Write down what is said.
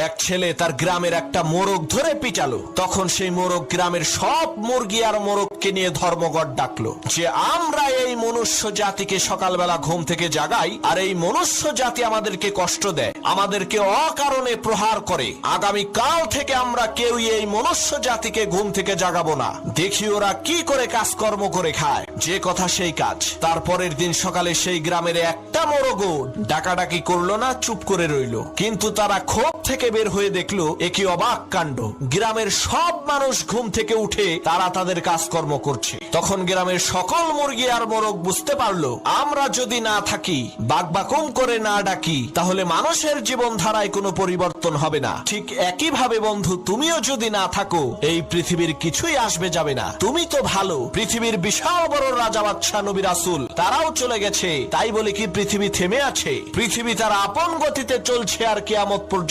এক ছেলে তার গ্রামের একটা মোরগ ধরে পিটালো। তখন সেই মোরগ গ্রামের সব মুরগি আর মোরগকে নিয়ে ধর্মঘট ডাকলো যে আমরা এই মনুষ্য জাতিকে সকালবেলা ঘুম থেকে জাগাই, আর এই মনুষ্য জাতি আমাদেরকে কষ্ট দেয়, আমাদেরকে অকারণে প্রহার করে। আগামী কাল থেকে আমরা কেউই এই মনুষ্য জাতিকে ঘুম থেকে জাগাবো না। দেখি ওরা কি করে কাজকর্ম করে খায়। যে কথা সেই কাজ। তারপরের দিন সকালে সেই গ্রামের একটা মোরগও ডাকাডাকি করলো না, চুপ করে রইলো। কিন্তু তারা ক্ষোভ থেকে বের হয়ে দেখলো একই অবাক কাণ্ড। গ্রামের সব মানুষ ঘুম থেকে উঠে তারা তাদের কাজকর্ম করছে। তখন গ্রামের সকল মুরগি আর মোরগ বুঝতে পারলো আমরা যদি না থাকি, বাকবাকুম করে না ডাকি, তাহলে মানুষের জীবন ধারায় কোনো পরিবর্তন হবে না। ঠিক একইভাবে বন্ধু, তুমিও যদি না থাকো এই পৃথিবীর কিছুই আসবে যাবে না। তুমি তো ভালো, পৃথিবীর বিশাল বড় রাজা বাদশাহ নবী রাসূল তারাও চলে গেছে, তাই বলে কি পৃথিবী থেমে আছে? পৃথিবী তার আপন গতিতে চলছে আর কিয়ামত পর্যন্ত